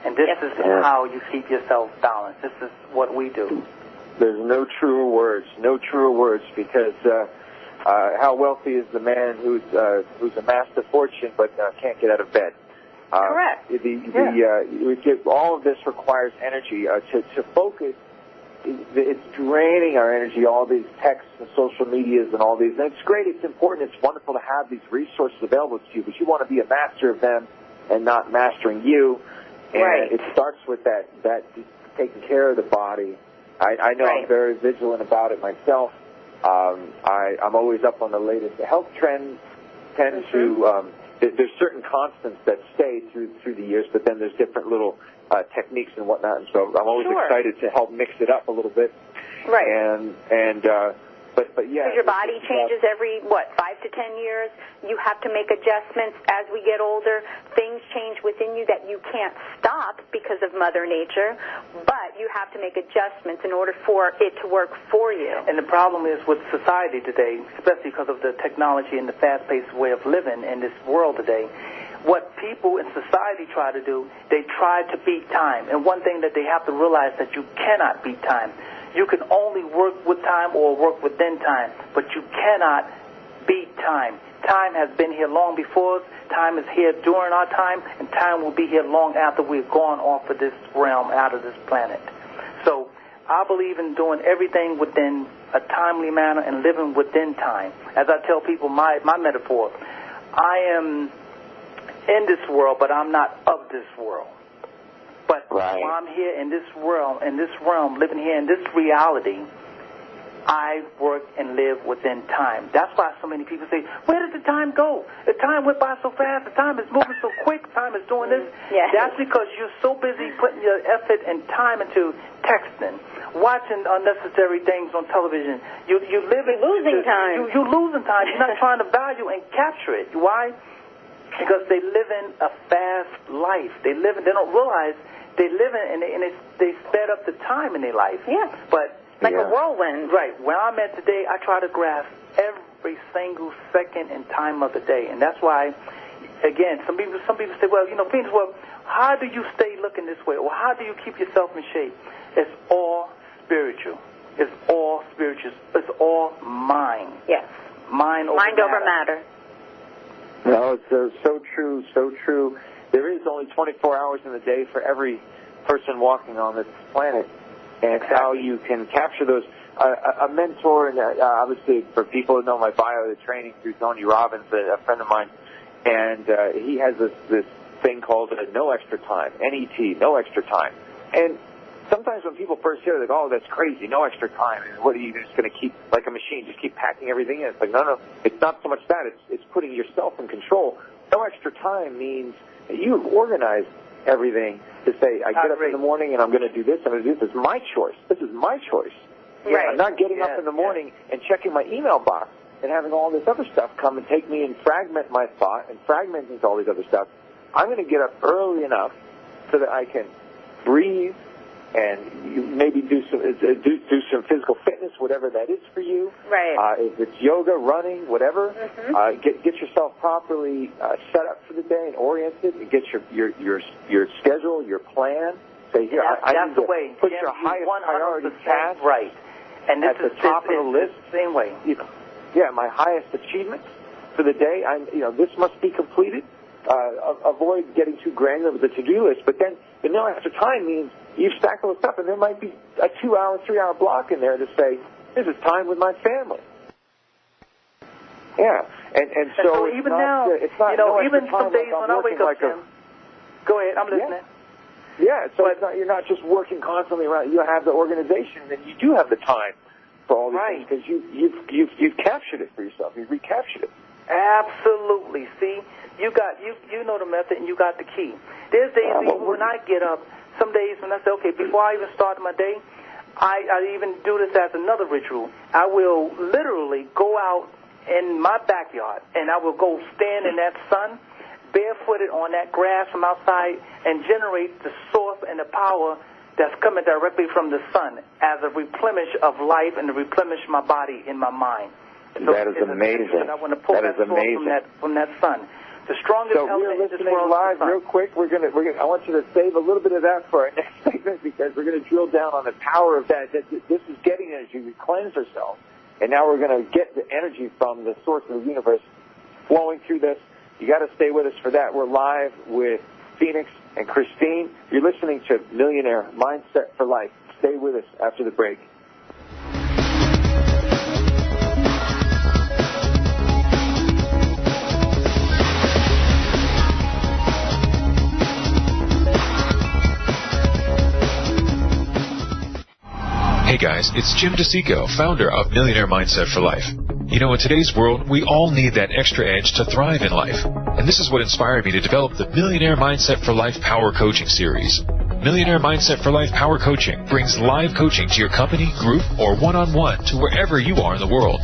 And this is how you keep yourself balanced. This is what we do. There's no truer words, because how wealthy is the man who's amassed a fortune but can't get out of bed? Correct. All of this requires energy to focus. It's draining our energy, all these texts and social medias and all these. And it's great, it's important, it's wonderful to have these resources available to you, but you want to be a master of them and not mastering you. And it starts with that taking care of the body. I know I'm very vigilant about it myself. I'm always up on the latest health trends. There's certain constants that stay through the years, but then there's different little techniques and whatnot. And so I'm always excited to help mix it up a little bit. Right. But yeah. Because your body changes every 5 to 10 years. You have to make adjustments as we get older. Things change within you that you can't stop because of Mother Nature, but you have to make adjustments in order for it to work for you. And the problem is with society today, especially because of the technology and the fast-paced way of living in this world today, what people in society try to do, they try to beat time. And one thing that they have to realize that you cannot beat time. You can only work with time or work within time, but you cannot beat time. Time has been here long before us. Time is here during our time, and time will be here long after we've gone off of this realm, out of this planet. So I believe in doing everything within a timely manner and living within time. As I tell people, my metaphor, I am in this world, but I'm not of this world. But while I'm here in this realm, living here in this reality, I work and live within time. That's why so many people say, where did the time go? The time went by so fast. The time is moving so quick. Time is doing this. Yes. That's because you're so busy putting your effort and time into texting, watching unnecessary things on television. You're losing time. You're losing time. You're not trying to value and capture it. Why? Because they live in a fast life. They don't realize they live in, and they sped up the time in their life. Yeah. But like a whirlwind. Right. Where I'm at today, I try to grasp every single second and time of the day. And that's why, again, some people say, well, Phoenix, how do you stay looking this way? Or how do you keep yourself in shape? It's all spiritual. It's all spiritual. It's all mind. Yes. Mind over matter. No, it's so true, so true. There is only 24 hours in the day for every person walking on this planet, and how you can capture those. A mentor, and obviously for people who know my bio, the training through Tony Robbins, a friend of mine, and he has this thing called no extra time, NET, no extra time. And sometimes when people first hear it, they go, oh, that's crazy, no extra time. And what are you just going to keep, like a machine, just keep packing everything in? It's like, no, it's not so much that. It's putting yourself in control. No extra time means that you've organized everything to say, I get up in the morning and I'm going to do this, I'm going to do this. It's my choice. This is my choice. Right. I'm not getting up in the morning and checking my email box and having all this other stuff come and take me and fragment my thought and fragment into all these other stuff. I'm going to get up early enough so that I can breathe and maybe do some physical fitness, whatever that is for you. Right. If it's yoga, running, whatever, get yourself properly set up for the day and oriented. And get your schedule, your plan. Say here, I need to put your highest priority task right, and this at the top of the list. Same way. Yeah, my highest achievements for the day. This must be completed. Avoid getting too granular with the to-do list. But then the no extra time means you've stacked all the stuff, and there might be a 2-hour, 3-hour block in there to say, this is time with my family. Yeah, and so even now, even some days when I wake up, Jim. Go ahead, I'm listening. Yeah, so you're not just working constantly around. You have the organization, and you do have the time for all these things because you've captured it for yourself. You've recaptured it. Absolutely. See, you know the method, and you got the key. There's days even when I get up. Some days when I say, okay, before I even start my day, I even do this as another ritual. I will literally go out in my backyard, and I will go stand in that sun, barefooted on that grass from outside, and generate the source and the power that's coming directly from the sun as a replenish of life and to replenish my body and my mind. So that is amazing. I want to pull that source from that sun. The strongest so element we're in this listening world live is the sun. real quick. I want you to save a little bit of that for our next segment because we're going to drill down on the power of that. This is getting energy. We cleanse ourselves. And now we're going to get the energy from the source of the universe flowing through this. You got to stay with us for that. We're live with Phoenix and Kristine. You're listening to Millionaire Mindset for Life. Stay with us after the break. Hey guys, it's Jim DeCicco, founder of Millionaire Mindset for Life. You know, in today's world, we all need that extra edge to thrive in life. And this is what inspired me to develop the Millionaire Mindset for Life Power Coaching Series. Millionaire Mindset for Life Power Coaching brings live coaching to your company, group, or one-on-one to wherever you are in the world.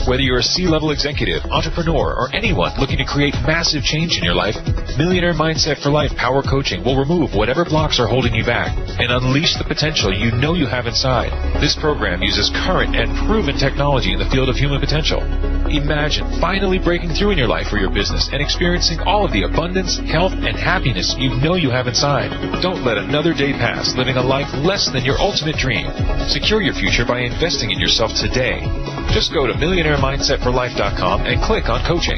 Whether you're a C-level executive, entrepreneur, or anyone looking to create massive change in your life, Millionaire Mindset for Life Power Coaching will remove whatever blocks are holding you back and unleash the potential you know you have inside. This program uses current and proven technology in the field of human potential. Imagine finally breaking through in your life or your business and experiencing all of the abundance, health, and happiness you know you have inside. Don't let another day pass living a life less than your ultimate dream. Secure your future by investing in yourself today. Just go to MillionaireMindsetForLife.com and click on coaching.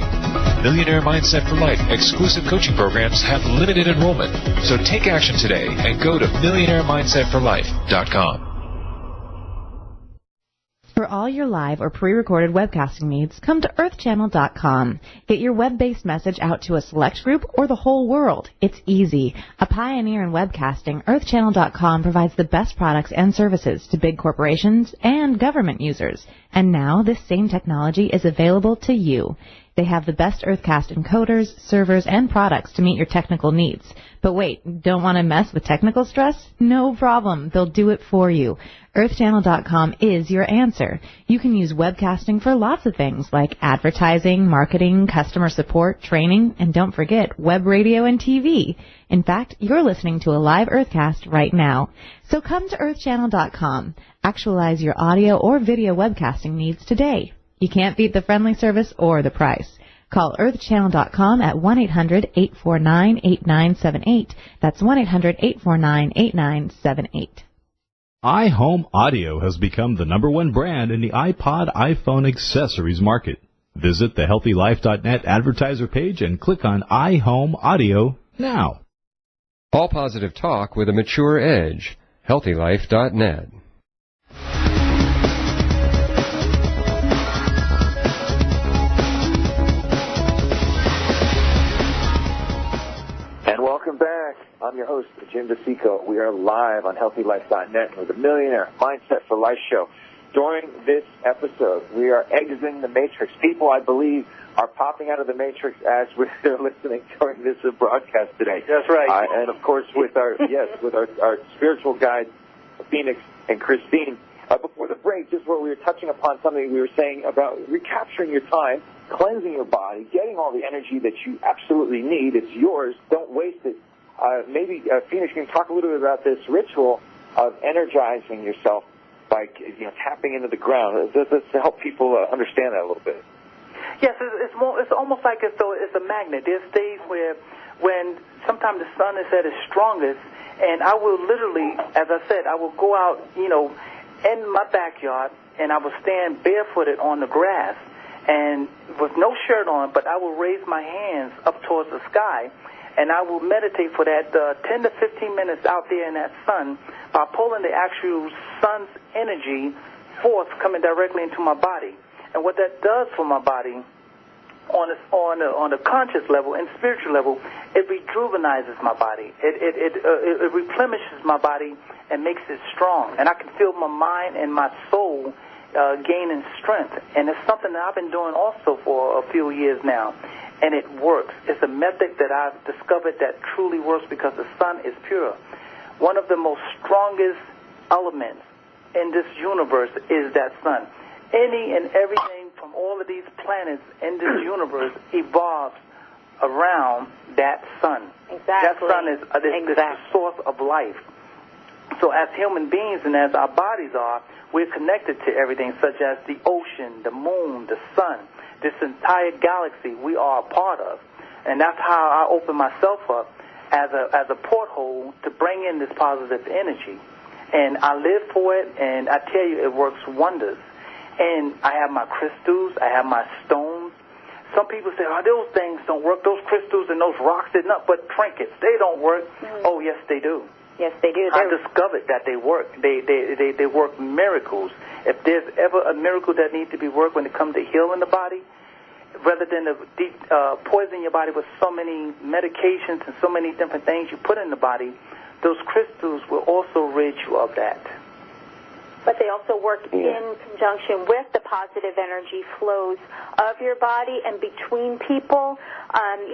Millionaire Mindset for Life exclusive coaching programs have limited enrollment, so take action today and go to MillionaireMindsetForLife.com. For all your live or pre-recorded webcasting needs, come to earthchannel.com. Get your web-based message out to a select group or the whole world. It's easy. A pioneer in webcasting, earthchannel.com provides the best products and services to big corporations and government users. And now this same technology is available to you. They have the best Earthcast encoders, servers, and products to meet your technical needs. But wait, don't want to mess with technical stress? No problem. They'll do it for you. EarthChannel.com is your answer. You can use webcasting for lots of things like advertising, marketing, customer support, training, and don't forget web radio and TV. In fact, you're listening to a live Earthcast right now. So come to EarthChannel.com. Actualize your audio or video webcasting needs today. You can't beat the friendly service or the price. Call earthchannel.com at 1-800-849-8978. That's 1-800-849-8978. iHome Audio has become the #1 brand in the iPod, iPhone accessories market. Visit the HealthyLife.net advertiser page and click on iHome Audio now. All positive talk with a mature edge. HealthyLife.net. Welcome back. I'm your host, Jim DeCicco. We are live on HealthyLife.net with the Millionaire Mindset for Life show. During this episode, we are exiting the Matrix. People, I believe, are popping out of the Matrix as we're listening during this broadcast today. That's right. And of course, with our our spiritual guide, Phoenix and Kristine. Before the break, just where we were touching upon something we were saying about recapturing your time, cleansing your body, getting all the energy that you absolutely need. It's yours. Don't waste it. Maybe Phoenix can talk a little bit about this ritual of energizing yourself by tapping into the ground. Just to help people understand that a little bit. Yes, it's almost like as though it's a magnet. There's days where when sometimes the sun is at its strongest, and I will literally, as I said, I will go out, in my backyard, and I will stand barefooted on the grass, and with no shirt on, but I will raise my hands up towards the sky, and I will meditate for that 10 to 15 minutes out there in that sun by pulling the actual sun's energy forth coming directly into my body. And what that does for my body on a conscious level and spiritual level, it rejuvenizes my body. It replenishes my body and makes it strong. And I can feel my mind and my soul gaining strength. And it's something that I've been doing also for a few years now. And it works. It's a method that I've discovered that truly works because the sun is pure. One of the most strongest elements in this universe is that sun. Any and everything from all of these planets in this universe evolves around that sun. Exactly. That sun is the source of life. So as human beings and as our bodies are, we're connected to everything, such as the ocean, the moon, the sun, this entire galaxy we are a part of. And that's how I open myself up as a porthole to bring in this positive energy. And I live for it, and I tell you, it works wonders. And I have my crystals, I have my stones. Some people say, oh, those things don't work. Those crystals and those rocks, they're not but trinkets. They don't work. Mm-hmm. Oh, yes, they do. Yes, they do. I discovered that they work. They work miracles. If there's ever a miracle that needs to be worked when it comes to healing the body, rather than poison your body with so many medications and so many different things you put in the body, those crystals will also rid you of that. But they also work in conjunction with the positive energy flows of your body and between people.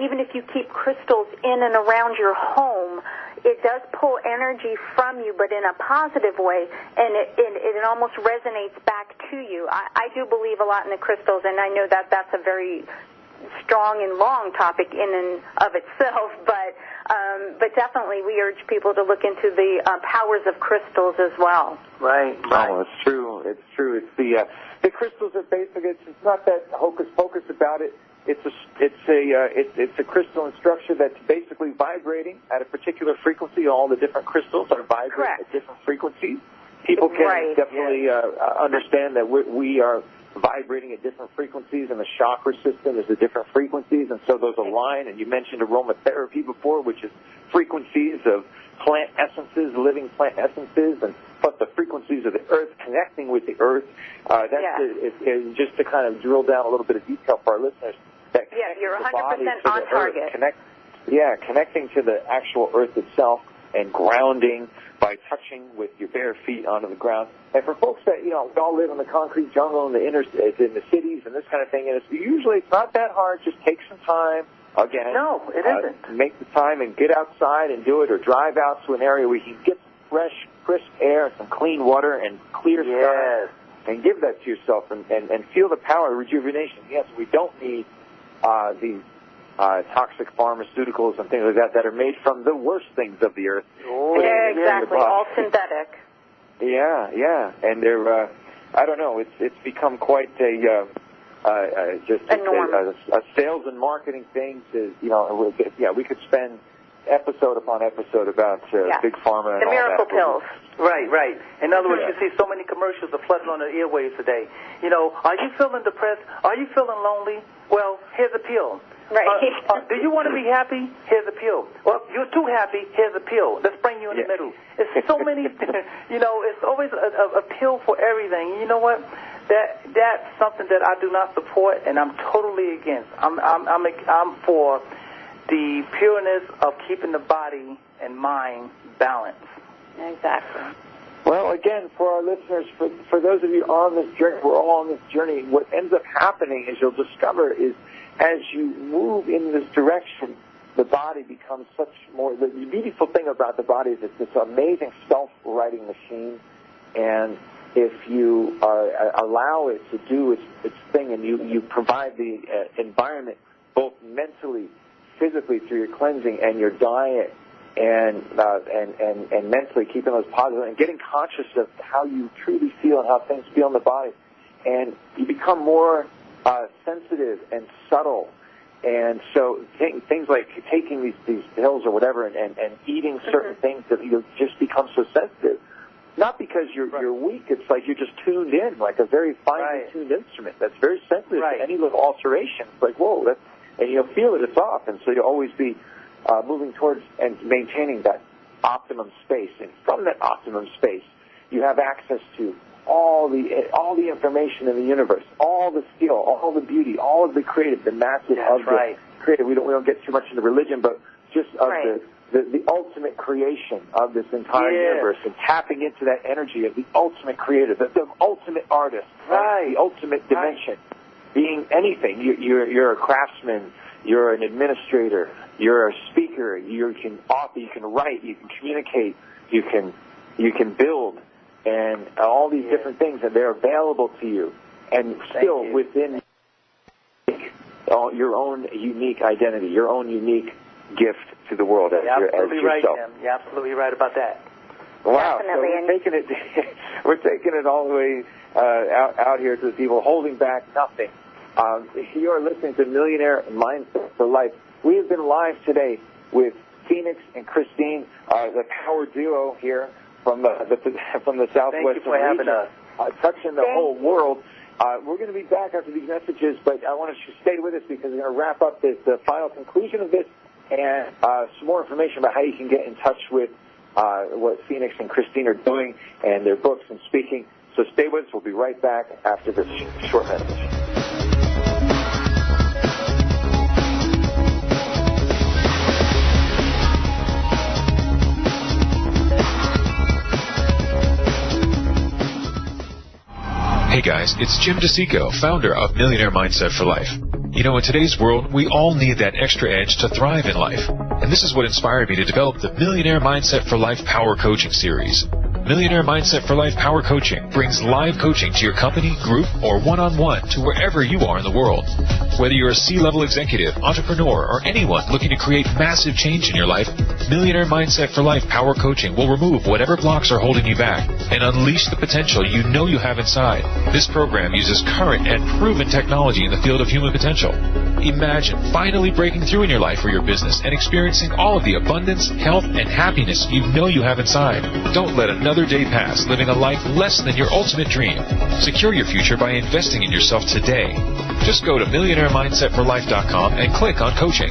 Even if you keep crystals in and around your home, it does pull energy from you, but in a positive way, and it almost resonates back to you. I do believe a lot in the crystals, and I know that that's a very strong and long topic in and of itself, but definitely we urge people to look into the powers of crystals as well. Right. Oh, it's true. It's true. It's the crystals are basic. It's not that hocus pocus about it. It's a crystalline structure that's basically vibrating at a particular frequency. All the different crystals are vibrating at different frequencies. People can definitely understand that we are vibrating at different frequencies, and the chakra system is at different frequencies, and so those align. And you mentioned aromatherapy before, which is frequencies of plant essences, living plant essences, and plus the frequencies of the earth connecting with the earth. Just to kind of drill down a little bit of detail for our listeners. That you're 100% on target. Connecting to the actual earth itself and grounding by touching with your bare feet onto the ground. And for folks that, we all live in the concrete jungle in the cities and this kind of thing, and it's not that hard. Just take some time. Again, no, it isn't. Make the time and get outside and do it, or drive out to an area where you can get some fresh, crisp air, some clean water, and clear sky, and give that to yourself and feel the power of rejuvenation. Yes, we don't need these toxic pharmaceuticals and things like that are made from the worst things of the earth. Exactly. All synthetic. Yeah. And they're, I don't know, it's become quite a sales and marketing thing to, we could spend episode upon episode about big pharma and the all miracle that. pills. Right. In other words, you see so many commercials are flooding on the airwaves today. Are you feeling depressed? Are you feeling lonely? Well, here's a pill. Right. Do you want to be happy? Here's a pill. Well, you're too happy. Here's a pill. Let's bring you in the middle. It's so many, it's always a pill for everything. You know what? That's something that I do not support, and I'm totally against. I'm for the pureness of keeping the body and mind balanced. Exactly. Well, again, for our listeners, for those of you on this journey, we're all on this journey. What ends up happening, as you'll discover, is as you move in this direction, the body becomes such more. The beautiful thing about the body is it's this amazing self-writing machine, and if you allow it to do its thing, and you provide the environment both mentally, physically through your cleansing and your diet, and mentally keeping those positive and getting conscious of how you truly feel and how things feel in the body, and you become more sensitive and subtle. And so things like taking these pills or whatever and eating certain things that you just become so sensitive. Not because you're weak, it's like you're just tuned in, like a very finely tuned instrument that's very sensitive to any little alteration. It's like, whoa, and you'll feel it, it's off. And so you'll always be moving towards and maintaining that optimum space. And from that optimum space, you have access to all the information in the universe, all the skill, all the beauty, all of the creative, the massive of the creative. We don't get too much into religion, but just of the ultimate creation of this entire universe, and tapping into that energy of the ultimate creator, the ultimate artist, the ultimate dimension, being anything. You're a craftsman, you're an administrator, you're a speaker, you can author, you can write, you can communicate, you can build, and all these different things, and they're available to you, and still within your own unique identity, your own unique gift to the world as yourself. You're absolutely right about that. Wow, so we're taking it all the way out here to the people, holding back nothing. You're listening to Millionaire Mindset for Life. We have been live today with Phoenix and Kristine, the power duo here from the Southwest Thank you for having us. Touching the whole world. We're going to be back after these messages, but I want you to stay with us because we're going to wrap up the final conclusion of this and some more information about how you can get in touch with what Phoenix and Kristine are doing and their books and speaking. So stay with us. We'll be right back after this short message. Hey guys, it's Jim DeCicco, founder of Millionaire Mindset for Life. You know, in today's world, we all need that extra edge to thrive in life. And this is what inspired me to develop the Millionaire Mindset for Life Power Coaching Series. Millionaire Mindset for Life Power Coaching brings live coaching to your company, group, or one-on-one to wherever you are in the world. Whether you're a C-level executive, entrepreneur, or anyone looking to create massive change in your life, Millionaire Mindset for Life Power Coaching will remove whatever blocks are holding you back and unleash the potential you know you have inside. This program uses current and proven technology in the field of human potential. Imagine finally breaking through in your life or your business and experiencing all of the abundance, health, and happiness you know you have inside. Don't let another day pass living a life less than your ultimate dream. Secure your future by investing in yourself today. Just go to MillionaireMindsetForLife.com and click on coaching.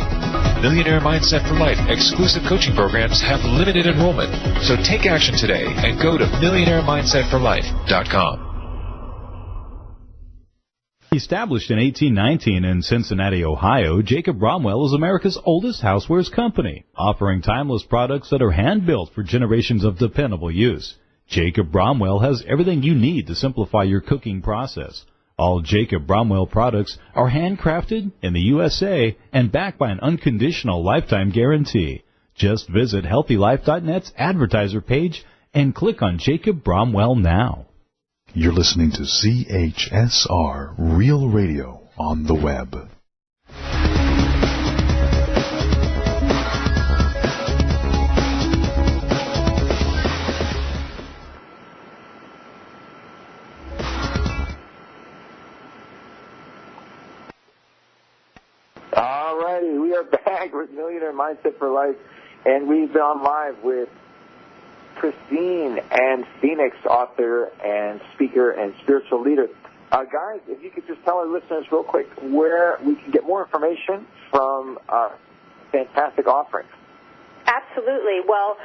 Millionaire Mindset for Life exclusive coaching programs have limited enrollment, so take action today and go to MillionaireMindsetForLife.com. Established in 1819 in Cincinnati, Ohio, Jacob Bromwell is America's oldest housewares company, offering timeless products that are hand-built for generations of dependable use. Jacob Bromwell has everything you need to simplify your cooking process. All Jacob Bromwell products are handcrafted in the USA and backed by an unconditional lifetime guarantee. Just visit HealthyLife.net's advertiser page and click on Jacob Bromwell now. You're listening to CHSR Real Radio on the web. All righty, we are back with Millionaire Mindset for Life, and we've been on live with Kristine and Phoenix, author and speaker and spiritual leader. Guys, if you could just tell our listeners real quick where we can get more information from fantastic offerings. Absolutely. Well,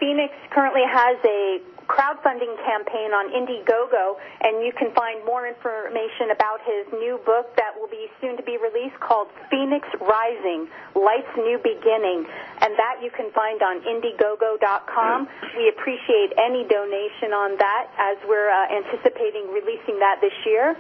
Phoenix currently has a crowdfunding campaign on Indiegogo, and you can find more information about his new book that will be soon to be released called Phoenix Rising, Life's New Beginning, and that you can find on Indiegogo.com. We appreciate any donation on that as we're anticipating releasing that this year.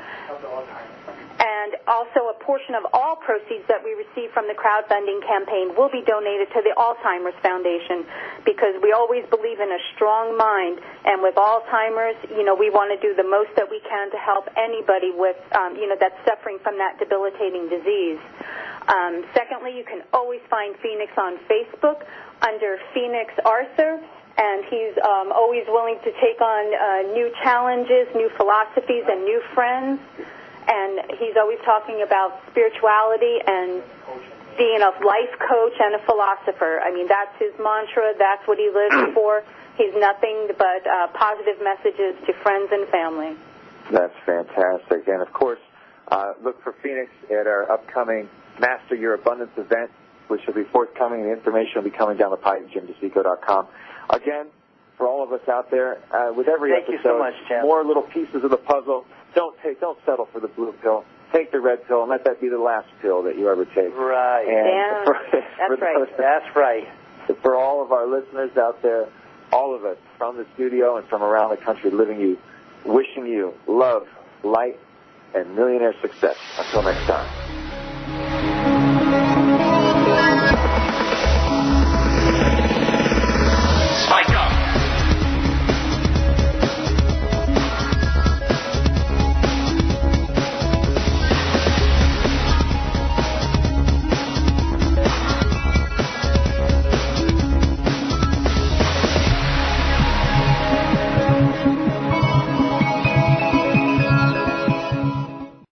And also a portion of all proceeds that we receive from the crowdfunding campaign will be donated to the Alzheimer's Foundation, because we always believe in a strong mind. And with Alzheimer's, you know, we want to do the most that we can to help anybody with, that's suffering from that debilitating disease. Secondly, you can always find Phoenix on Facebook under Phoenix Arthur. And he's always willing to take on new challenges, new philosophies, and new friends. And he's always talking about spirituality and being a life coach and a philosopher. I mean, that's his mantra. That's what he lives for. He's nothing but positive messages to friends and family. That's fantastic. And, of course, look for Phoenix at our upcoming Master Your Abundance event, which will be forthcoming. The information will be coming down the pipe at JimDeCicco.com. Again, for all of us out there, with every episode, you so much, Jim. More little pieces of the puzzle. Don't settle for the blue pill. Take the red pill and let that be the last pill that you ever take. Right. And That's right. For all of our listeners out there, all of us from the studio and from around the country, wishing you love, light, and millionaire success. Until next time.